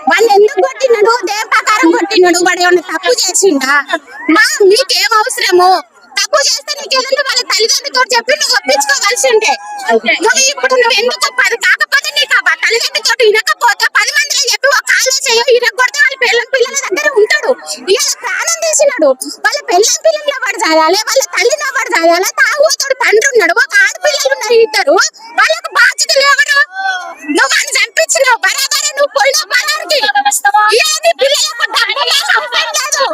వాళ్ళు ఎందుకు కొట్టినాడు? దేని ప్రకారం కొట్టినాడు? వాడు ఏమన్నా తప్పు చేసిండా? నీకేం అవసరము? తప్పు చేస్తే నీకేదన్నా వాళ్ళ తల్లిదండ్రులతో చెప్పి నువ్వు ఒప్పించుకోవాల్సిందే. నువ్వు ఇప్పుడు నువ్వు ఎందుకు పది కాకపోతే నీకు తల్లిదండ్రులతో వినకపోతే 10 మందిలో చెప్పి ఒక కాలో చేయో ఇరగొడితే వాళ్ళ పిల్లల దగ్గర ఉంటాడు. ఇలా ప్రాణం తీసినాడు. వాళ్ళ పిల్లల్లో వాడు చదవాలి, వాళ్ళ తల్లిలో వాడు చదవాలి. తాగుతాడు తండ్రి ఉన్నాడు, ఒక ఆడపిల్లలు ఉన్నారు ఇద్దరు. వాళ్ళకు బాధ్యతలు ఎవరు? నువ్వు వాడిని చంపించినావు బరాబరే. నువ్వు పొల్లో పరారికి ఏది పిల్లలకు డబ్బు లేదు, అవసరం లేదు.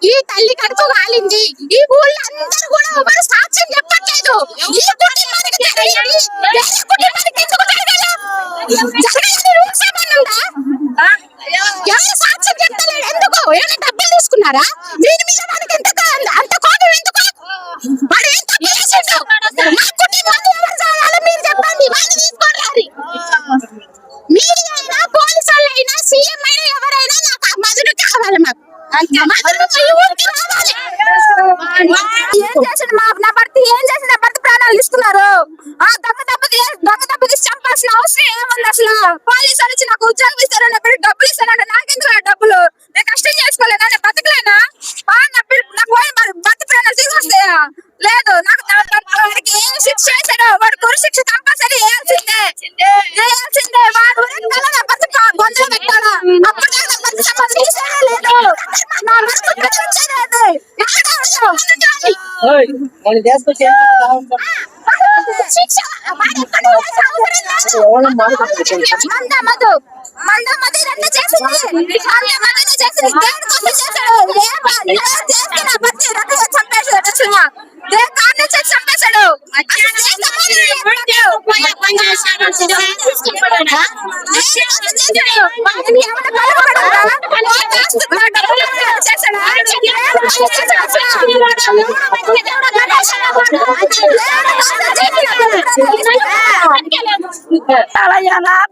ఈ తల్లి కడుపు కాలింది. ఈ ఊళ్ళో అందరూ కూడా ఎవరు సాక్ష్యం చెప్పట్లేదు. ఈ కుటుంబానికి ఎవరు సాక్ష్యం చెప్తలేడు? ఎందుకు? ఏమైనా డబ్బులు తీసుకున్నారా? దీని మీద మనకి అంత కోపం ఎందుకు? వాడు ఏం తప్పు చేసిండు? మా కుటుంబాన్ని ఎవరు చేయాలో మీరు చెప్పండి. వాళ్ళు తీసుకోండి. మీడియా అయినా, పోలీసు వాళ్ళు అయినా, సీఎం అయినా, ఎవరైనా నాకు ఆ మధుడు కావాలి. మాకు ఏం చేసిన నా భర్త ఏం చేసిన భర్త ప్రాణాలు తీసుకున్నారు. దొంగ దెబ్బ తీసి చంపాల్సిన అవసరం ఏముంది అసలు? పోలీసు వచ్చి నాకు ఉద్యోగం ఇస్తారని డబ్బులు ఇస్తారంటే నాకెందుకు డబ్బులు? నేను కష్టం చేసుకోలేనా? నేను బతకలేనా? నాకు భర్త ప్రాణాలు తీసుకొస్తాయా? లేదు. నాకు వాడికి ఏం శిక్ష చేశాడు? వాడు గురు శిక్ష కంపల్సరీ వేయాల్సిందే. వాడు నా భర్త గొంతులో పెట్టాడా? అప్పుడు భర్త సంపాదన తీసేదే లేదు. నా భర్త చంపేశాడు.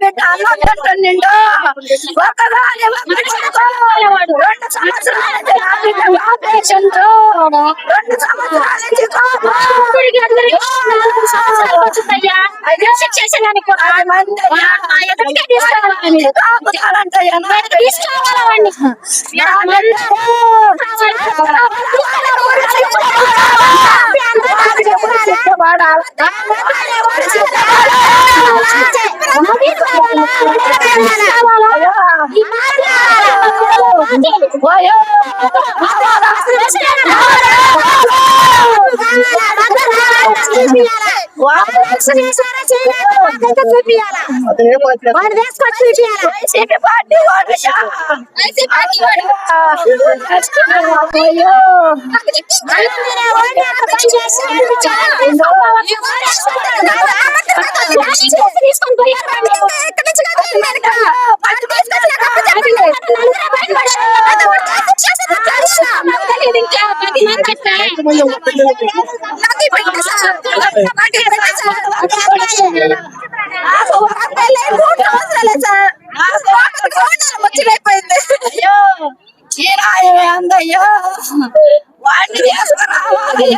బిడ్డ నిండు ఒకదాని 2 సంవత్సరాల 2 సంవత్సరాల అందయ్యో వాడిని తీసుకురావాలి.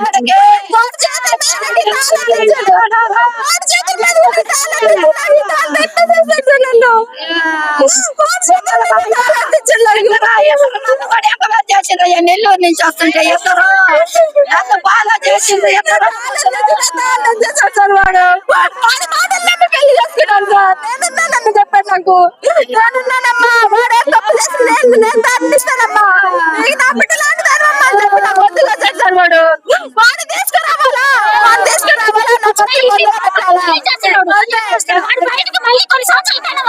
నెల్లూరు నుంచి వస్తుంటే ఎక్కడో ఎంత బాగా చేసింది. ఎక్కడో వాడు పెళ్లి చేసుకున్నాను సార్. నన్ను చెప్పాడు నాకు. నేనున్నానమ్మా, వాడే తప్పు చేసి నేను దాన్నిస్తానమ్మా. నా బిడ్డలాంటి వద్దుగా సార్. వాడు తీసుకురావాలా, బయటకు మళ్ళీ కొన్ని సంవత్సరాల